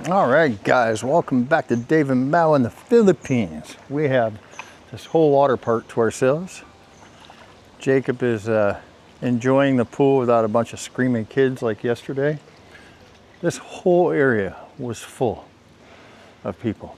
All right, guys, welcome back to Dave and Mao in the Philippines. We have this whole water park to ourselves. Jacob is enjoying the pool without a bunch of screaming kids like yesterday. This whole area was full of people,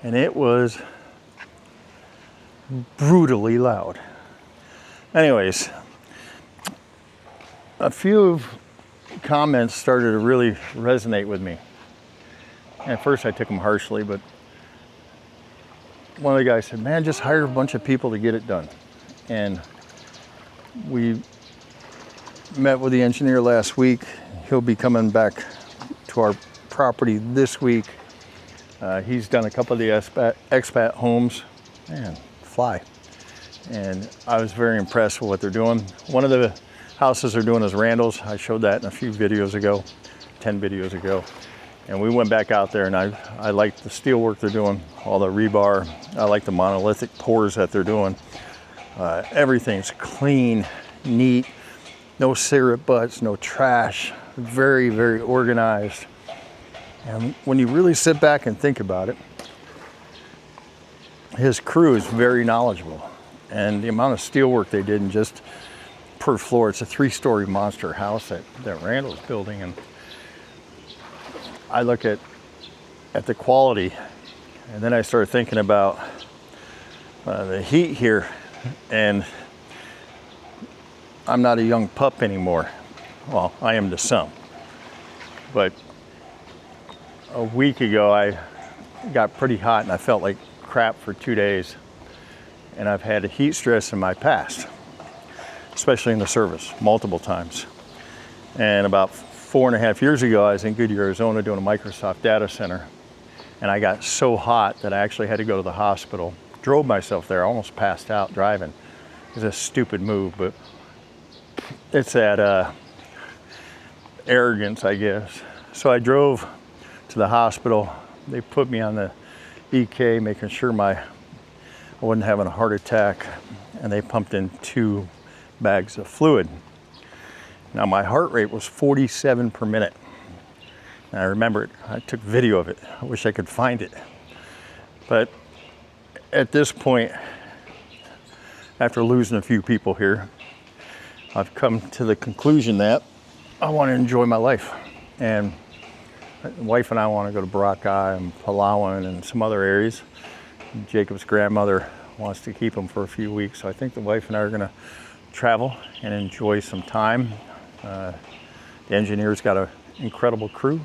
and it was brutally loud. Anyways, a few comments started to really resonate with me. At first I took them harshly, but one of the guys said, man, just hire a bunch of people to get it done. And we met with the engineer last week. He'll be coming back to our property this week. He's done a couple of the expat homes. Man, fly. And I was very impressed with what they're doing. One of the houses they're doing is Randall's. I showed that in a few videos ago, 10 videos ago. And we went back out there, and I like the steel work they're doing, all the rebar. I like the monolithic pours that they're doing. Everything's clean, neat, no cigarette butts, no trash, very, very organized. And when you really sit back and think about it, his crew is very knowledgeable. And the amount of steel work they did in just per floor, it's a 3-story monster house that Randall's building. And I look at the quality, and then I started thinking about the heat here, and I'm not a young pup anymore. Well, I am to some, but a week ago I got pretty hot and I felt like crap for 2 days, and I've had heat stress in my past, especially in the service, multiple times. And about 4.5 years ago, I was in Goodyear, Arizona doing a Microsoft data center, and I got so hot that I actually had to go to the hospital. Drove myself there, almost passed out driving. It was a stupid move, but it's that arrogance, I guess. So I drove to the hospital. They put me on the EK, making sure I wasn't having a heart attack, and they pumped in 2 bags of fluid. Now my heart rate was 47 per minute. And I remember it, I took video of it. I wish I could find it. But at this point, after losing a few people here, I've come to the conclusion that I want to enjoy my life. And my wife and I want to go to Boracay and Palawan and some other areas. Jacob's grandmother wants to keep him for a few weeks. So I think the wife and I are going to travel and enjoy some time. The engineer's got an incredible crew,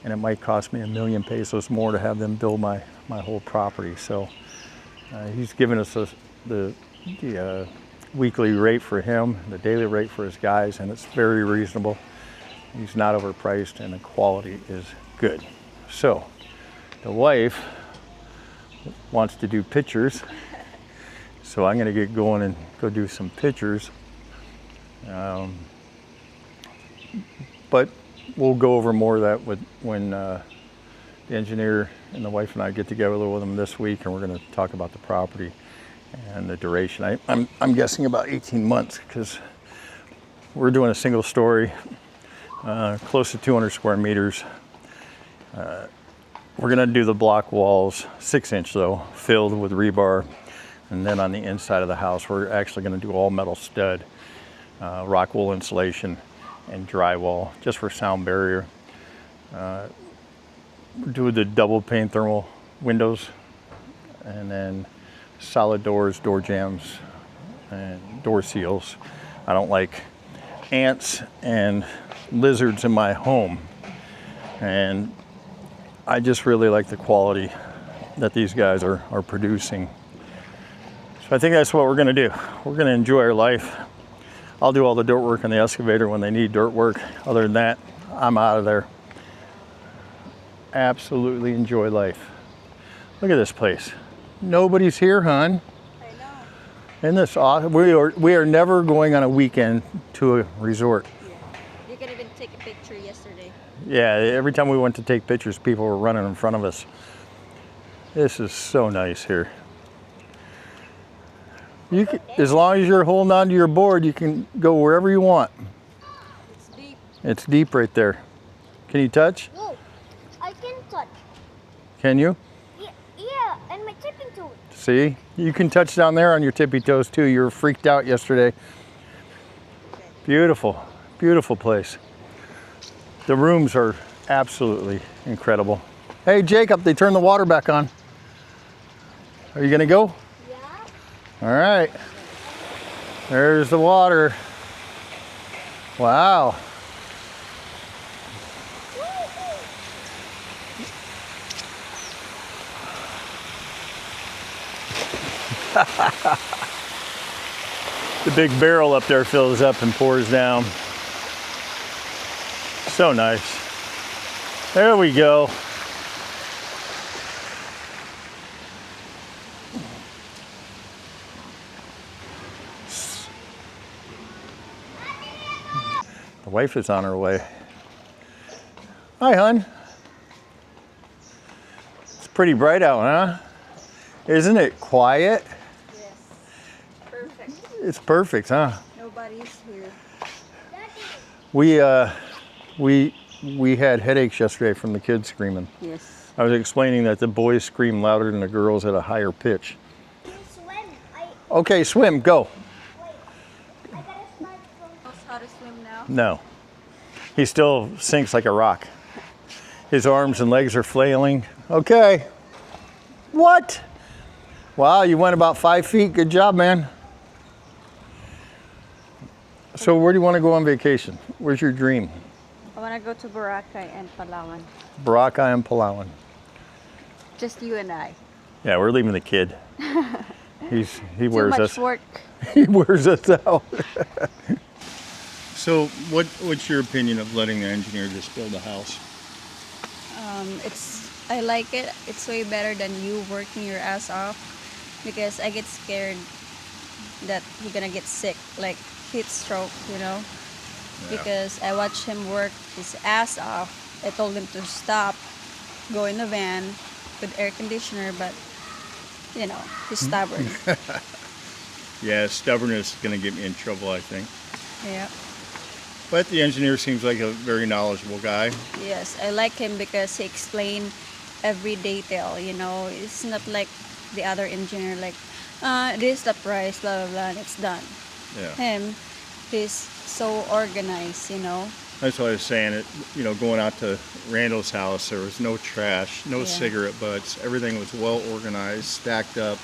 and it might cost me 1 million pesos more to have them build my whole property. So he's given us the weekly rate for him, the daily rate for his guys, and it's very reasonable. He's not overpriced, and the quality is good. So the wife wants to do pictures, so I'm going to get going and go do some pictures. But we'll go over more of that when the engineer and the wife and I get together with them this week, and we're going to talk about the property and the duration. I'm guessing about 18 months, because we're doing a single story, close to 200 square meters. We're going to do the block walls, 6-inch though, filled with rebar. And then on the inside of the house, we're actually going to do all metal stud, rock wool insulation, and drywall, just for sound barrier. Do the double pane thermal windows, and then solid doors, door jambs, and door seals. I don't like ants and lizards in my home, and I just really like the quality that these guys are producing. So I think that's what we're going to do. We're going to enjoy our life. I'll do all the dirt work on the excavator when they need dirt work. Other than that, I'm out of there. Absolutely enjoy life. Look at this place. Nobody's here, hon. I know. Isn't this awesome? We are never going on a weekend to a resort. Yeah. You could even take a picture yesterday. Yeah, every time we went to take pictures, people were running in front of us. This is so nice here. You can, as long as you're holding on to your board, you can go wherever you want. It's deep. It's deep right there. Can you touch? No, I can can touch. Can you? Yeah, and my tipping toes. See? You can touch down there on your tippy toes too. You were freaked out yesterday. Beautiful, beautiful place. The rooms are absolutely incredible. Hey Jacob, they turned the water back on. Are you gonna go? Yeah. All right. There's the water. Wow. The big barrel up there fills up and pours down. So nice. There we go. The wife is on her way. Hi, hon. It's pretty bright out, huh? Isn't it quiet? Yes. Perfect. It's perfect, huh? Nobody's here. We had headaches yesterday from the kids screaming. Yes. I was explaining that the boys scream louder than the girls at a higher pitch. Swim. Okay, swim, go. I gotta start from. Knows how to swim now? No. He still sinks like a rock. His arms and legs are flailing. Okay. What? Wow, you went about 5 feet. Good job, man. So where do you want to go on vacation? Where's your dream? I want to go to Boracay and Palawan. Boracay and Palawan. Just you and I. Yeah, we're leaving the kid. He Too wears much us. work. He wears us out. So what's your opinion of letting the engineer just build a house? I like it. It's way better than you working your ass off, because I get scared that you're gonna get sick, like heat stroke, you know. Yeah. Because I watched him work his ass off. I told him to stop, go in the van with air conditioner, but you know, he's stubborn. Yeah, stubbornness is going to get me in trouble, I think. Yeah. But the engineer seems like a very knowledgeable guy. Yes, I like him because he explained every detail, you know. It's not like the other engineer, like, this is the price, blah, blah, blah, and it's done. Yeah. Him, he's so organized, you know. That's what I was saying. Going out to Randall's house, there was no trash, no Yeah. cigarette butts. Everything was well organized, stacked up.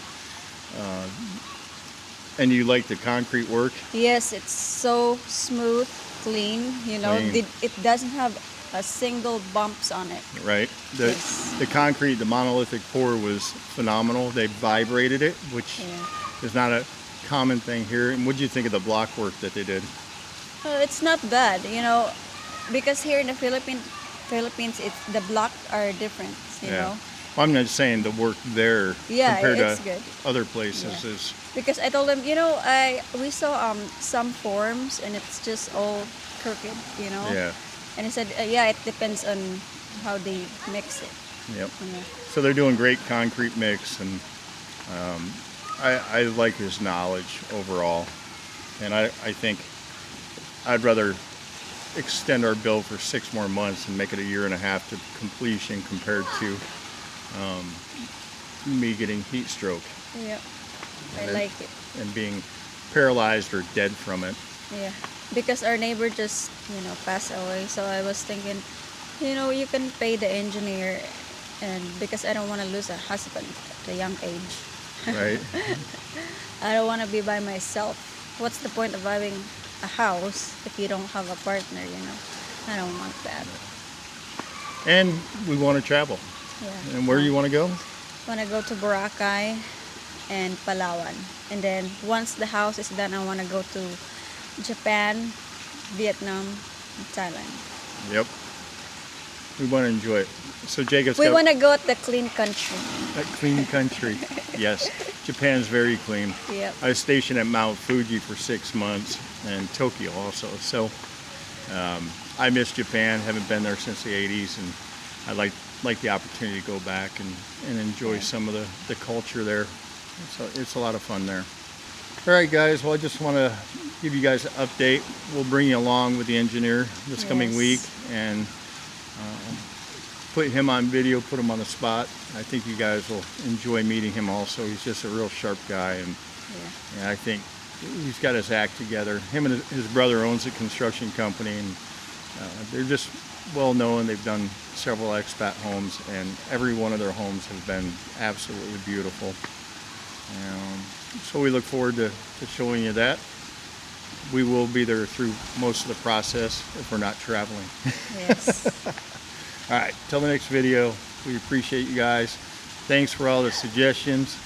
And you like the concrete work? Yes, it's so smooth, clean, you know. Clean. It doesn't have a single bumps on it. Right. Yes. The concrete, the monolithic pour was phenomenal. They vibrated it, which Yeah. is not a common thing here. And what did you think of the block work that they did? It's not bad, you know, because here in the Philippines, the blocks are different, you know. Well, I'm not saying the work there Yeah, compared it's to good. other places Yeah. is. Because I told them, we saw some forms and it's just all crooked, you know. Yeah. And he said, it depends on how they mix it. Yep. Yeah. So they're doing great concrete mix, and I like his knowledge overall. And I think I'd rather extend our bill for 6 more months and make it a year and a half to completion compared to me getting heat stroke Yeah, I And- like it. and being paralyzed or dead from it. Yeah, because our neighbor just, passed away. So I was thinking, you can pay the engineer, and because I don't want to lose a husband at a young age. Right. I don't want to be by myself. What's the point of having a house if you don't have a partner, I don't want that. And we want to travel. Yeah. And where do you want to go? Want to go to Boracay and Palawan. And then once the house is done, I want to go to Japan, Vietnam, and Thailand. Yep. We want to enjoy it. So Jacob's We got want to go to the clean country. a clean country. Yes. Japan's very clean. Yep. I was stationed at Mount Fuji for 6 months and Tokyo also. So I miss Japan. Haven't been there since the 80s, and I'd like the opportunity to go back and enjoy some of the culture there. So it's a lot of fun there. All right, guys. Well, I just want to give you guys an update. We'll bring you along with the engineer this coming Yes. week, and put him on video, put him on the spot. I think you guys will enjoy meeting him also. He's just a real sharp guy, and I think he's got his act together. Him and his brother owns a construction company, and they're just well known. They've done several expat homes, and every one of their homes has been absolutely beautiful. So we look forward to showing you that. We will be there through most of the process if we're not traveling. Yes. All right, till the next video, we appreciate you guys. Thanks for all the suggestions.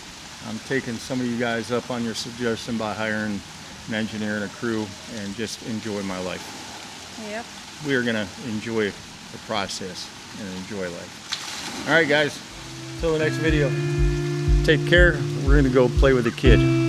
I'm taking some of you guys up on your suggestion by hiring an engineer and a crew and just enjoy my life. Yep. We are gonna enjoy the process and enjoy life. All right, guys, till the next video. Take care. We're gonna go play with the kid.